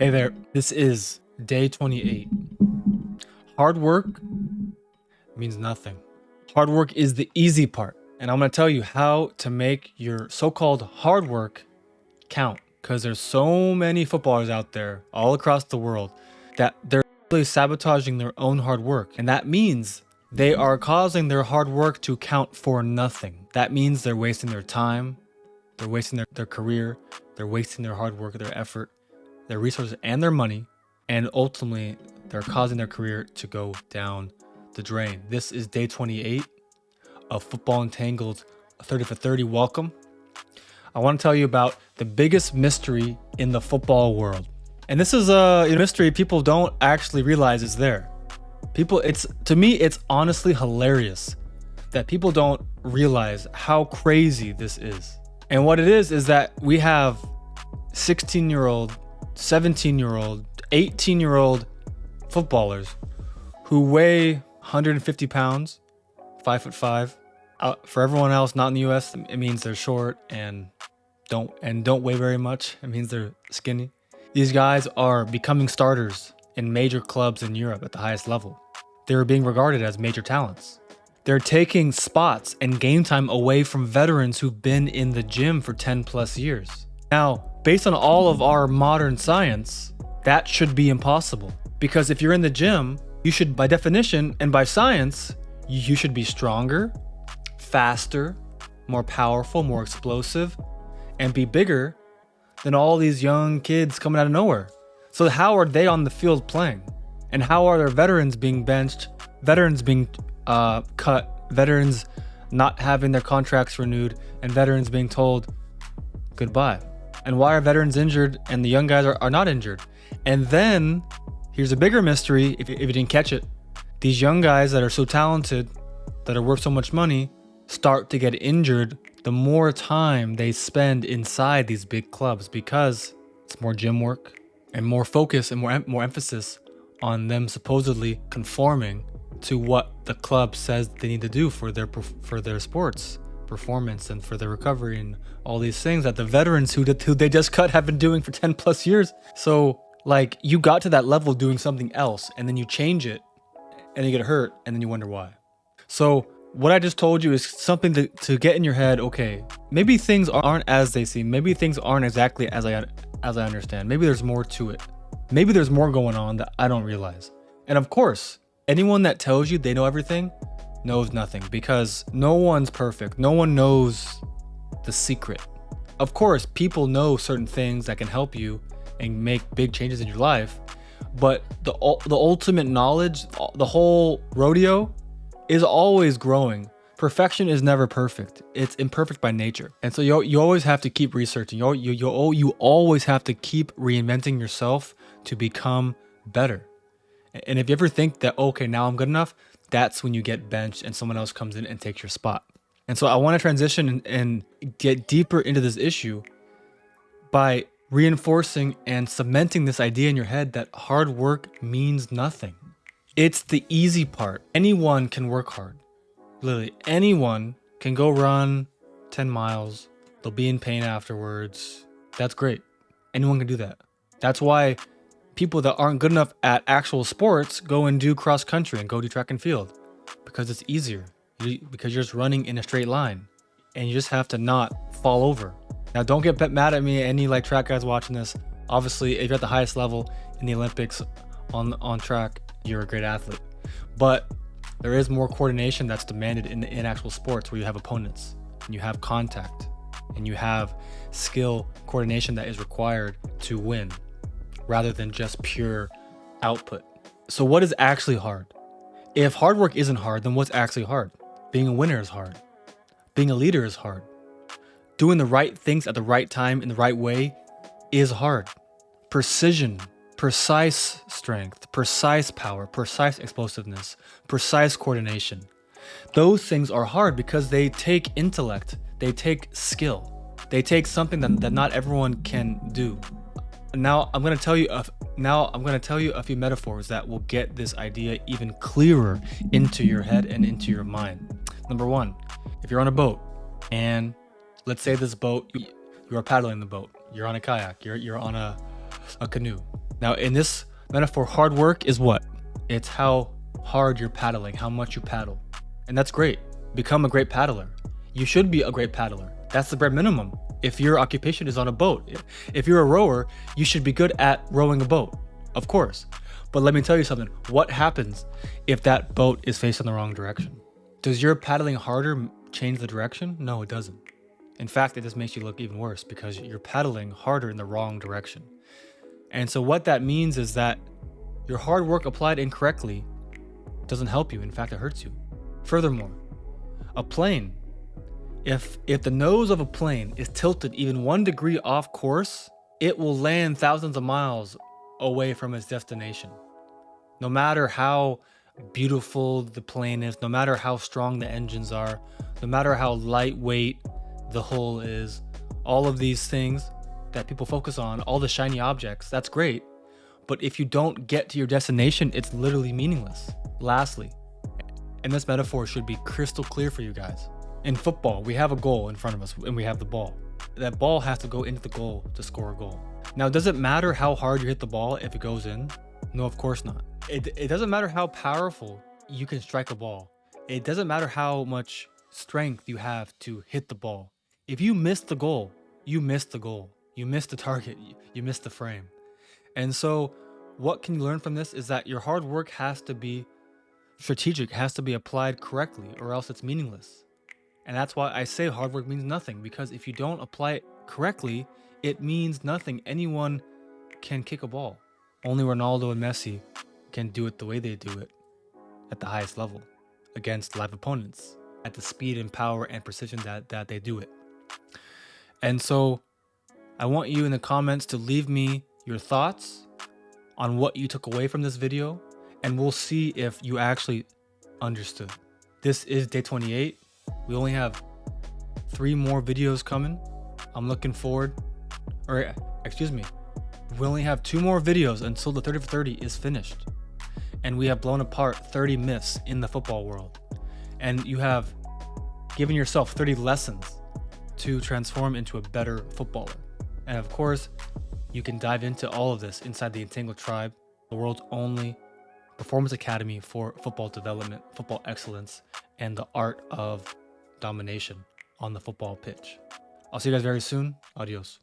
Hey there, this is day 28. Hard work means nothing. Hard work is the easy part, and I'm going to tell you how to make your so-called hard work count, because there's so many footballers out there all across the world that they're really sabotaging their own hard work, and that means they are causing their hard work to count for nothing. That means they're wasting their time, they're wasting their career, they're wasting their hard work, their effort, their resources, and their money, and ultimately they're causing their career to go down the drain. This is day 28 of Football Entangled 30 for 30. Welcome. I want to tell you about the biggest mystery in the football world. And this is a mystery people don't actually realize is there. To me, it's honestly hilarious that people don't realize how crazy this is. And what it is that we have 16-year-old, 17-year-old, 18-year-old footballers who weigh 150 pounds, 5'5". For everyone else not in the US, it means they're short and don't weigh very much. It means they're skinny. These guys are becoming starters in major clubs in Europe at the highest level. They're being regarded as major talents. They're taking spots and game time away from veterans who've been in the gym for 10 plus years. Now, based on all of our modern science, that should be impossible. Because if you're in the gym, you should, by definition and by science, you should be stronger, faster, more powerful, more explosive, and be bigger than all these young kids coming out of nowhere. So how are they on the field playing? And how are their veterans being benched, veterans being cut, veterans not having their contracts renewed, and veterans being told goodbye? And why are veterans injured and the young guys are not injured? And then here's a bigger mystery, if you didn't catch it. These young guys that are so talented, that are worth so much money, start to get injured the more time they spend inside these big clubs, because it's more gym work and more focus and more emphasis on them supposedly conforming to what the club says they need to do for their sports performance and for their recovery and all these things that the veterans who they just cut have been doing for 10 plus years. So like, you got to that level doing something else and then you change it and you get hurt and then you wonder why. So what I just told you is something to get in your head. Okay, maybe things aren't as they seem. Maybe things aren't exactly as I understand. Maybe there's more to it. Maybe there's more going on that I don't realize. And of course, anyone that tells you they know everything knows nothing, because no one's perfect. No one knows the secret. Of course, people know certain things that can help you and make big changes in your life, but the ultimate knowledge, the whole rodeo, is always growing. Perfection is never perfect. It's imperfect by nature. And so you always have to keep researching. You always have to keep reinventing yourself to become better. And if you ever think that, okay, now I'm good enough, that's when you get benched and someone else comes in and takes your spot. And so I want to transition and get deeper into this issue by reinforcing and cementing this idea in your head that hard work means nothing. It's the easy part. Anyone can work hard. Literally, anyone can go run 10 miles. They'll be in pain afterwards. That's great. Anyone can do that. That's why people that aren't good enough at actual sports go and do cross country and go do track and field, because it's easier, because you're just running in a straight line and you just have to not fall over. Now, don't get mad at me, any like track guys watching this. Obviously, if you're at the highest level in the Olympics on track, you're a great athlete. But there is more coordination that's demanded in actual sports, where you have opponents and you have contact and you have skill coordination that is required to win, rather than just pure output. So what is actually hard? If hard work isn't hard, then what's actually hard? Being a winner is hard. Being a leader is hard. Doing the right things at the right time in the right way is hard. Precision, precise strength, precise power, precise explosiveness, precise coordination. Those things are hard because they take intellect, they take skill, they take something that not everyone can do. Now I'm going to tell you a few metaphors that will get this idea even clearer into your head and into your mind. Number one, if you're on a boat and let's say this boat, you are paddling the boat, you're on a kayak, you're on a canoe, Now, in this metaphor, hard work is what? It's how hard you're paddling, how much you paddle. And that's great. Become a great paddler. You should be a great paddler. That's the bare minimum. If your occupation is on a boat, if you're a rower, you should be good at rowing a boat, of course. But let me tell you something. What happens if that boat is facing the wrong direction? Does your paddling harder change the direction? No, it doesn't. In fact, it just makes you look even worse because you're paddling harder in the wrong direction. And so what that means is that your hard work applied incorrectly doesn't help you. In fact, it hurts you. Furthermore, a plane, if the nose of a plane is tilted even 1 degree off course, it will land thousands of miles away from its destination. No matter how beautiful the plane is, no matter how strong the engines are, no matter how lightweight the hull is, all of these things that people focus on, all the shiny objects, that's great. But if you don't get to your destination, it's literally meaningless. Lastly, and this metaphor should be crystal clear for you guys. In football, we have a goal in front of us and we have the ball. That ball has to go into the goal to score a goal. Now, does it matter how hard you hit the ball if it goes in? No, of course not. It doesn't matter how powerful you can strike a ball. It doesn't matter how much strength you have to hit the ball. If you miss the goal, you missed the goal. You missed the target. You missed the frame. And so what can you learn from this is that your hard work has to be strategic, has to be applied correctly, or else it's meaningless. And that's why I say hard work means nothing, because if you don't apply it correctly, it means nothing. Anyone can kick a ball. Only Ronaldo and Messi can do it the way they do it at the highest level against live opponents at the speed and power and precision that they do it. And so I want you in the comments to leave me your thoughts on what you took away from this video, and we'll see if you actually understood. This is day 28. We only have 3 more videos coming. I'm looking forward, or excuse me, we only have 2 more videos until the 30 for 30 is finished. And we have blown apart 30 myths in the football world. And you have given yourself 30 lessons to transform into a better footballer. And of course, you can dive into all of this inside the Entangled Tribe, the world's only performance academy for football development, football excellence, and the art of domination on the football pitch. I'll see you guys very soon. Adios.